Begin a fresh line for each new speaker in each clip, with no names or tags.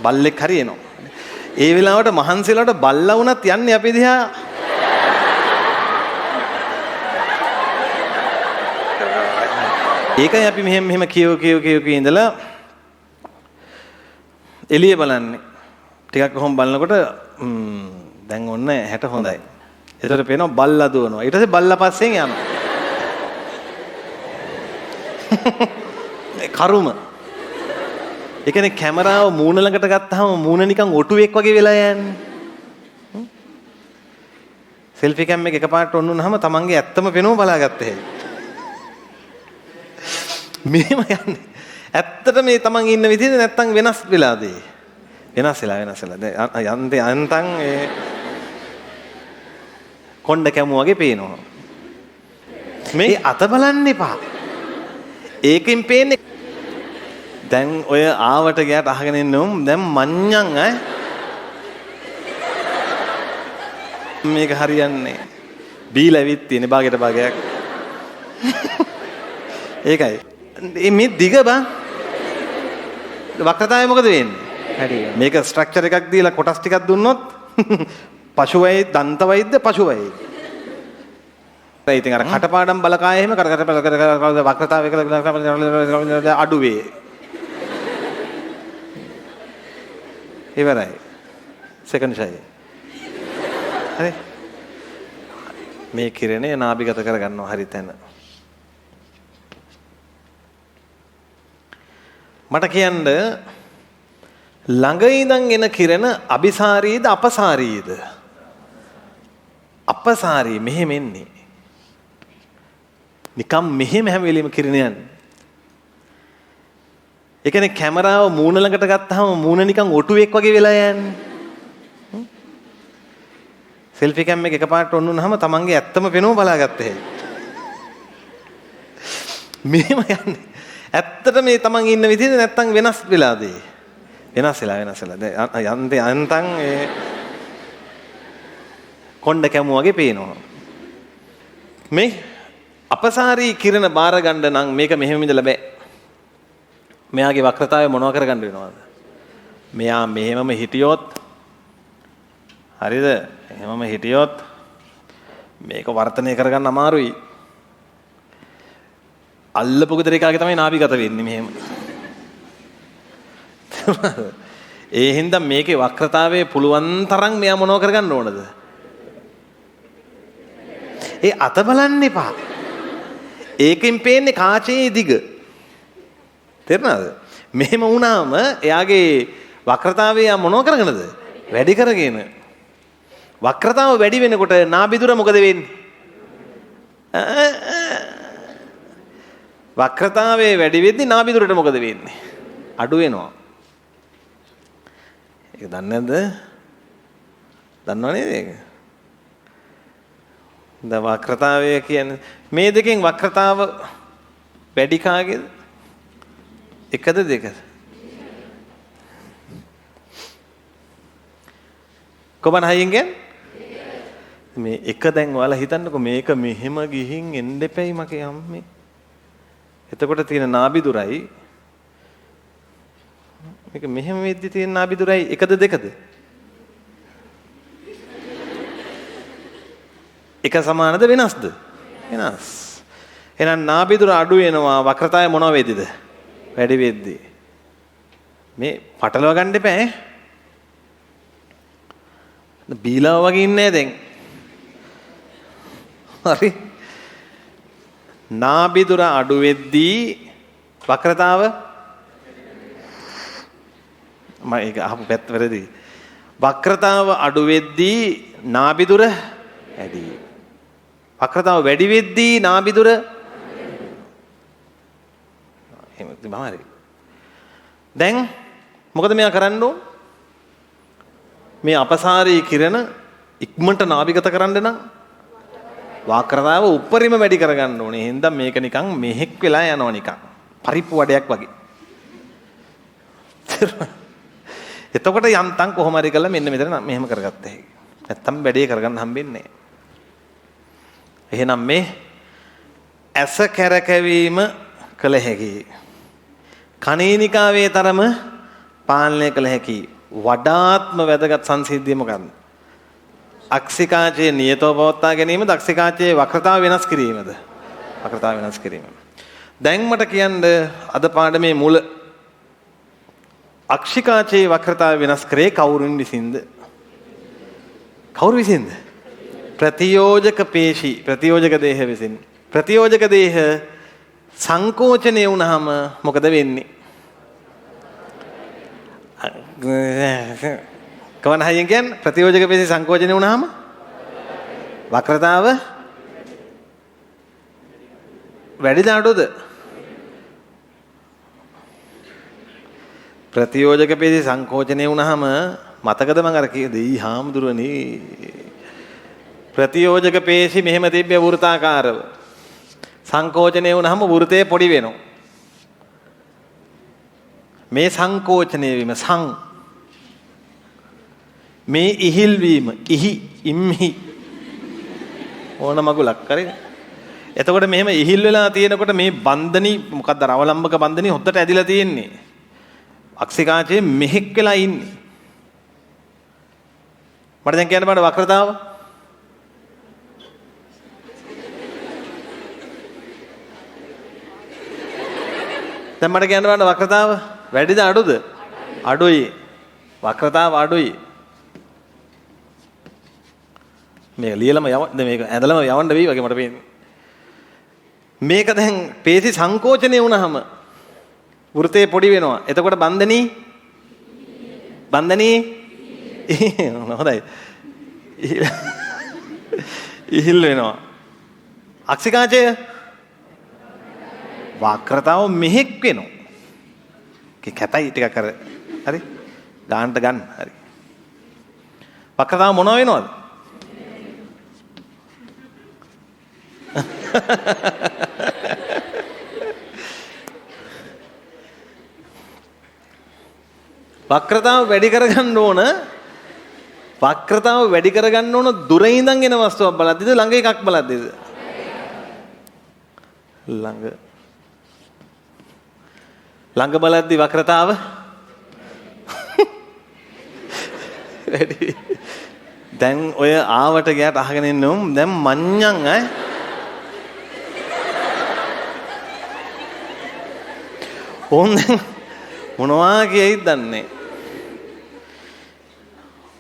බල්ලෙක් හරි එනවා. ඒ වෙලාවට මහන්සිලාට බල්ලා වුණත් යන්නේ අපි දිහා ඒකයි අපි මෙහෙම කියව ඉඳලා එළිය බලන්නේ. ටිකක් කොහොම බලනකොට දැන් ඔන්න 60 හොඳයි. ඒතර පේනවා බල්ලා දුවනවා. ඊට පස්සේ බල්ලා පස්සෙන් යනවා. කරුම. ඒ කියන්නේ කැමරාව මූණ ළඟට ගත්තාම මූණ නිකන් ඔටුවෙක් වගේ වෙලා යන්නේ. සෙල්ෆි කැම් එක එකපාරට ඔන්න උනහම තමන්ගේ ඇත්තම පෙනුම බලාගත්ත හැටි. මෙහෙම යන්නේ. ඇත්තට මේ තමන් ඉන්න විදිහද නැත්තම් වෙනස් වෙලාද? වෙනස් වෙලා. දැන් යන්තම් ඒ කොණ්ඩ කැමු වගේ පේනවා. මේ අත බලන්න එපා. ඒකෙන් පේන්නේ දැන් ඔය ආවට ගියාට අහගෙන ඉන්නම් දැන් මඤ්ඤං මේක හරියන්නේ. බීලා ඇවිත් තියෙන භාගයට භාගයක්. ඒකයි. මේ දිග බං වක්‍රතාවය මොකද වෙන්නේ? හරියට. මේක ස්ට්‍රක්චර් එකක් දීලා කොටස් ටිකක් දුන්නොත් පශු වෛද්‍ය, දන්ත වෛද්‍ය, පශු වෛද්‍ය. ඒ ඉතින් අර කටපාඩම් බලකාය එහෙම වක්‍රතාවය කියලා අඩු වේ. ඉවරයි. Second shy. හරි. මේ කිරණේ නාභිගත කරගන්නවා හරි තැන. මට කියන්න ළඟ ඉඳන් එන කිරණ අபிසාරීද අපසාරීද? අපසාරී මෙහෙම එන්නේ. නිකම් මෙහෙම හැම වෙලෙම කිරණ යන්නේ. ඒ කියන්නේ කැමරාව මූණ ළඟට ගත්තාම මූණ නිකන් ඔටුවෙක් වගේ වෙලා යන්නේ. සෙල්ෆි කැම් එක එකපාරට ඔන්න උනහම තමන්ගේ ඇත්තම පෙනුම බලාගත්ත හැටි. මෙහෙම යන්නේ. ඇත්තට මේ තමන් ඉන්න විදිහද නැත්තම් වෙනස් වෙලාද? වෙනස් වෙලා. දැන් යන්තම් ඒ කොණ්ඩ කැමු වගේ පේනවා. මේ අපසාරී කිරණ බාර ගන්න නම් මේක මෙහෙම ඉඳලා බෑ. මෙයාගේ වක්‍රතාවය මොනව කරගන්න වෙනවද? මෙයා මෙහෙමම හිටියොත් හරිද? එහෙමම හිටියොත් මේක වර්ධනය කරගන්න අමාරුයි. අල්ලපු ගෙදර එකාගේ තමයි නාභිගත වෙන්නේ මෙහෙම. ඒ හින්දා මේකේ වක්‍රතාවයේ පුළුවන් තරම් මෙයා මොනව කරගන්න ඕනද? ඒ අත බලන්න එපා. ඒකෙන් පේන්නේ කාචේ දිග. තේරුණාද? මෙහෙම වුණාම එයාගේ වක්‍රතාවය මොනව කරගෙනද? වැඩි කරගෙන. වක්‍රතාව වැඩි වෙනකොට නාභිදුර මොකද වෙන්නේ? වක්‍රතාවයේ වැඩි වෙද්දි නාභිදුරට මොකද වෙන්නේ? අඩු වෙනවා. ඒක දන්නේ නැද්ද? දන්නව නේද ඒක? දැන් වක්‍රතාවය කියන්නේ මේ දෙකෙන් වක්‍රතාව වැඩි කාගේද? එකද දෙකද? කොබන හයියෙන් කියන්නේ? මේ එක දැන් ඔයාලා හිතන්නකෝ මේක මෙහෙම ගිහින් එන්න එපැයි මගේ අම්මේ. එතකොට තියෙන නාභිදුරයි මේක මෙහෙම වෙද්දි තියෙන නාභිදුරයි එකද දෙකද? එක සමානද වෙනස්ද? වෙනස්. එහෙනම් නාභිදුර අඩු වෙනවා වක්‍රතාවය මොනව වෙද්දිද? වැඩි වෙද්දි. මේ පටලව ගන්න එපා ඈ. බීලාව වගේ ඉන්නේ දැන්. හරි. නාභිදුර අඩු වෙද්දී වක්‍රතාව මම ඒක අහපු පැත්ත වැරදි. වක්‍රතාව අඩු වෙද්දී නාභිදුර වැඩි. වක්‍රතාව වැඩි වෙද්දී නාභිදුර එහෙම තමයි. දැන් මොකද මෙයා කරන්න ඕන? මේ අපසාරී කිරණ ඉක්මනට නාභිගත කරන්න නම් වක්‍රතාව උඩරිම වැඩි කරගන්න ඕනේ. එහෙනම් මේක නිකන් මෙහෙක් වෙලා යනවා නිකන්. පරිප්පු වඩයක් වගේ. එතකොට යන්තම් කොහොම හරි කරලා මෙන්න මෙතන මෙහෙම කරගත්ත හැකි. නැත්තම් වැඩේ කරගන්න හම්බෙන්නේ නැහැ. එහෙනම් මේ ඇස කැරකවීම කළ හැකි. කණේනිකාවේ තරම පාලනය කළ හැකි වඩාත්ම වැදගත් සංසිද්ධිය මොකක්ද? අක්ෂිකාචයේ නියතව පවත්වා ගැනීමද අක්ෂිකාචයේ වක්‍රතාව වෙනස් කිරීමද? වක්‍රතාව වෙනස් කිරීම. දැන් මට කියන්න අද පාඩමේ මුල අක්ෂිකාචයේ වක්‍රතාව වෙනස් කරේ කවුරුන් විසින්ද? කවුරු විසින්ද? ප්‍රතියෝජක පේශි ප්‍රතියෝජක දේහ විසින්. ප්‍රතියෝජක දේහ සංකෝචනය වුණාම මොකද වෙන්නේ? කවන හයියෙන් කියන්නේ ප්‍රතියෝජක පේශි සංකෝචනය වුණාම වක්‍රතාව වැඩිද අඩුද? ප්‍රතියෝජක පේශි සංකෝචනය වුණාම මතකද මම අර කීදී හාමුදුරනේ ප්‍රතියෝජක පේශි මෙහෙම තිබ්බේ වෘත්තාකාරව සංකෝචනය වුණාම වෘතේ පොඩි වෙනවා. මේ සංකෝචනය වීම මේ ඉහිල් වීම ඉම්හි ඕන මගුලක් කරේ. එතකොට මෙහෙම ඉහිල් වෙලා තියෙනකොට මේ බන්ධනි මොකක්ද අවලම්බක බන්ධනි හොද්දට ඇදිලා තියෙන්නේ. අක්ෂිකාචයේ මෙහෙක් වෙලා ඉන්නේ. මට දැන් කියන්න බෑ වක්‍රතාව. දැන් මට කියන්න බෑ වක්‍රතාව වැඩිද අඩුද? අඩුයි. වක්‍රතාව අඩුයි. මේක ලියලම යවන්න මේක ඇදලම යවන්න වෙයි වගේ මට පේන්නේ. මේක දැන් පේශි සංකෝචනය වුණාම වෘතේ පොඩි වෙනවා. එතකොට බන්ධනී හොඳයි. ඉහිල් වෙනවා. අක්ෂිකාචය වක්‍රතාව මෙහෙක් වෙනවා. කැතයි ටිකක් අර හරි ගානට ගන්න හරි. වක්‍රතාව මොනව වෙනවද? වක්‍රතාව වැඩි කරගන්න ඕන දුර ඉඳන් එන වස්තුවක් බලද්දිද ළඟ එකක් බලද්දිද? ළඟ බලද්දි වක්‍රතාව වැඩි. දැන් ඔය ආවට ගියාට අහගෙන ඉන්නම් දැන් මඤ්ඤං ඕන් මොනවා කියයිද දන්නේ.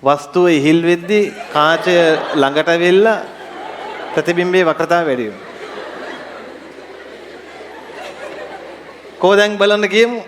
වස්තුව ඉහිල් වෙද්දී කාචය ළඟට වෙලා ප්‍රතිබිම්බයේ වක්‍රතාව වැඩි වෙනවා. කො දැන් බලන්න කියමු.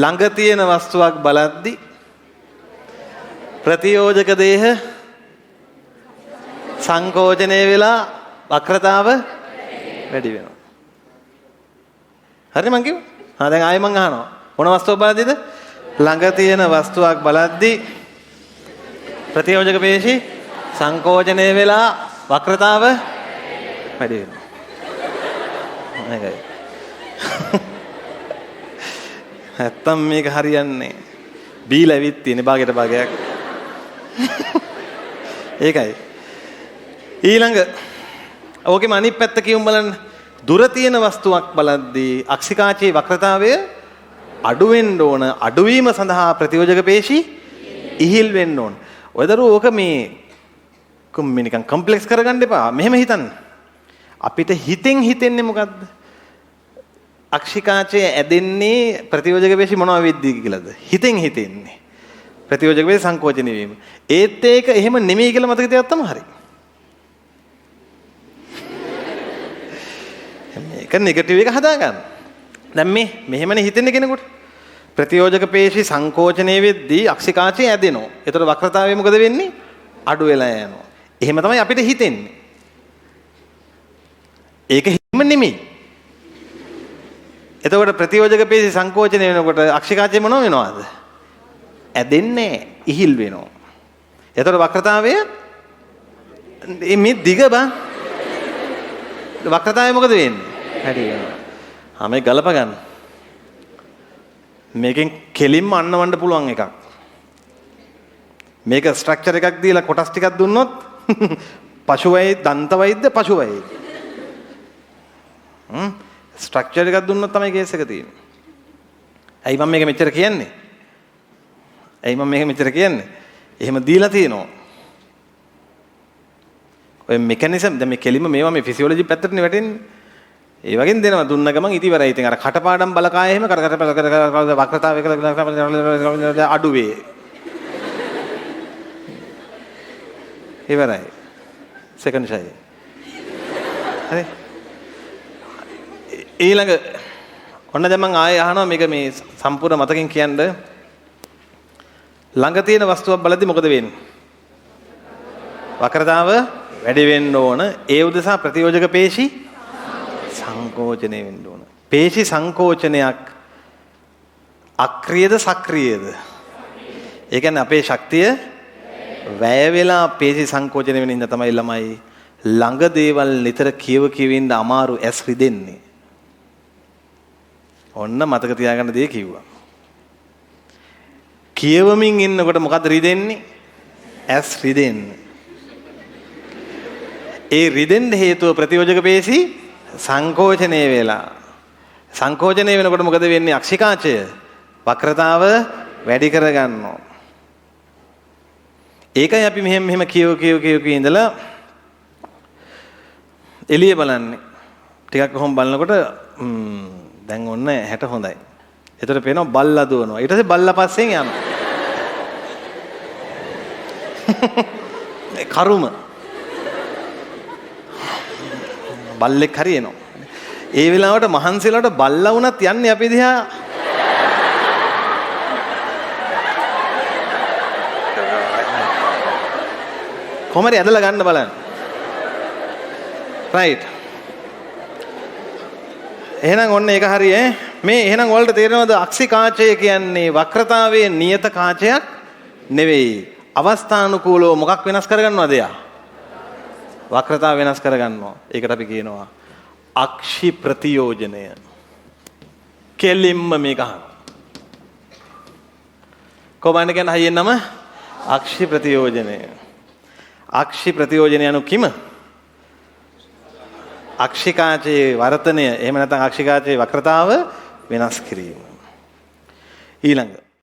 ළඟ තියෙන වස්තුවක් බලද්දී ප්‍රතියෝජක දේහ සංකෝචනය වෙලා වක්‍රතාව වැඩි වෙනවා. හරි මං කිව්වා. දැන් ආයෙ මං අහනවා. මොන වස්තුවක් බලද්දිද? ළඟ තියෙන වස්තුවක් බලද්දී ප්‍රතියෝජක පේශි සංකෝචනය වෙලා වක්‍රතාව වැඩි වෙනවා. මේකයි. නැත්තම් මේක හරියන්නේ. බීලා ඇවිත් තියෙන භාගයට භාගයක්. ඒකයි. ඊළඟ ඕකෙම අනිත් පැත්ත කියමු බලන්න. දුර තියෙන වස්තුවක් බලද්දී අක්ෂිකාචයේ වක්‍රතාවය අඩු වෙන්න ඕන. අඩුවීම සඳහා ප්‍රතියෝජක පේශි ඉහිල් වෙන්න ඕන. ඔයදරු ඕක මේ නිකන් කම්ප්ලෙක්ස් කරගන්න එපා. මෙහෙම හිතන්න. අපිට හිතෙන්නේ මොකද්ද? අක්ෂිකාචයේ ඇදෙන්නේ ප්‍රතියෝජක පේශි මොනවා වෙද්දී කියලාද? හිතෙන්නේ. ප්‍රතියෝජක පේශි සංකෝචනය වීම. ඒත් ඒක එහෙම නෙමෙයි කියලා මතක තියාගත්තම හරි. මේක නෙගටිව් එක හදාගන්න. දැන් මෙහෙමනේ හිතෙන්නේ කෙනෙකුට. ප්‍රතියෝජක පේශි සංකෝචනය වෙද්දී අක්ෂිකාචය ඇදෙනවා. ඒතර වක්‍රතාවය මොකද වෙන්නේ? අඩු වෙලා යනවා. එහෙම තමයි අපිට හිතෙන්නේ. ඒක හිම නෙමෙයි. එතකොට ප්‍රතියෝජක පේශි සංකෝචනය වෙනකොට අක්ෂිකාචය මොනව වෙනවද? ඇදෙන්නේ ඉහිල් වෙනවා. එතකොට වක්‍රතාවය මේ දිග බං වක්‍රතාවය මොකද වෙන්නේ? වැඩි වෙනවා. මේ ගලප ගන්න. මේකෙන් කෙලින්ම අන්නවන්න පුළුවන් එකක්. මේක ස්ට්‍රක්චර් එකක් දීලා කොටස් ටිකක් දුන්නොත් පශු වෛද්‍ය දන්ත වෛද්‍ය පශු වෛද්‍ය. ස්ට්‍රක්චර් එකක් දුන්නොත් තමයි කේස් එක තියෙන්නේ. ඇයි මම මේක මෙච්චර කියන්නේ? ඇයි මම මේක මෙච්චර කියන්නේ? එහෙම දීලා තියෙනවා. ඔය මෙකැනිසම් දැන් මේ කෙලිම මේවා මේ ෆිසියොලොජි පැත්තටනේ වැටෙන්නේ. ඒ වගේම දෙනවා දුන්න ගමන් ඉතිවරයි. ඉතින් අර කටපාඩම් බලකාය එහෙම වක්‍රතාවය කියලා අඩු වේ. ඉවරයි. Second shy. හරි. ඊළඟ ඔන්න දැන් මම ආයෙ අහනවා මේක මේ සම්පූර්ණ මතකෙන් කියන්න. ළඟ තියෙන වස්තුවක් බලද්දි මොකද වෙන්නේ? වක්‍රතාව වැඩි වෙන්න ඕන. ඒ උදෙසා ප්‍රතියෝජක පේශි සංකෝචනය වෙන්න ඕන. පේශි සංකෝචනයක් අක්‍රියද සක්‍රියද? ඒ කියන්නේ අපේ ශක්තිය වැය වෙලා පේශි සංකෝචනය වෙන ඉඳ තමයි ළමයි ළඟ දේවල් නිතර කියව ඉන්න අමාරු ඇස් රිදෙන්නේ. ඔන්න මතක තියාගන්න දේ කිව්වා. කියවමින් ඉන්නකොට මොකද රිදෙන්නේ? ඇස් රිදෙන්නේ. ඒ රිදෙන්න හේතුව ප්‍රතියෝජක පේශි සංකෝචනය වෙලා. සංකෝචනය වෙනකොට මොකද වෙන්නේ? අක්ෂිකාචය වක්‍රතාව වැඩි කරගන්නවා. ඒකයි අපි මෙහෙම කියව ඉඳලා එළිය බලන්නේ. ටිකක් කොහොම බලනකොට දැන් ඔන්න 60 හොඳයි. එතකොට පේනවා බල්ලා දුවනවා. ඊට පස්සේ බල්ලා පස්සෙන් යනවා. කරුම බල්ලෙක් හරියනවා. ඒ වෙලාවට මහන්සිලාට බල්ලා වුණත් යන්නේ අපි දිහා කොහමද ඇදලා ගන්න බලන්න. රයිට්. එහෙනම් ඔන්න ඒක හරි ඈ. මේ එහෙනම් ඔයාලට තේරෙනවද අක්ෂිකාචය කියන්නේ වක්‍රතාවයේ නියත කාචයක් නෙවෙයි. අවස්ථානුකූලව මොකක් වෙනස් කරගන්නවද යා? වක්‍රතාව වෙනස් කරගන්නවා. ඒකට අපි කියනවා අක්ෂි ප්‍රතියෝජනය. කෙලින්ම මේක අහනවා. කොහොමද කියන්නේ හයියෙන්නම අක්ෂි ප්‍රතියෝජනය. අක්ෂි ප්‍රතියෝජනය anu කිම? අක්ෂිකාචයේ වර්තනය එහෙම නැත්නම් අක්ෂිකාචයේ වක්‍රතාව වෙනස් කිරීම. ඊළඟ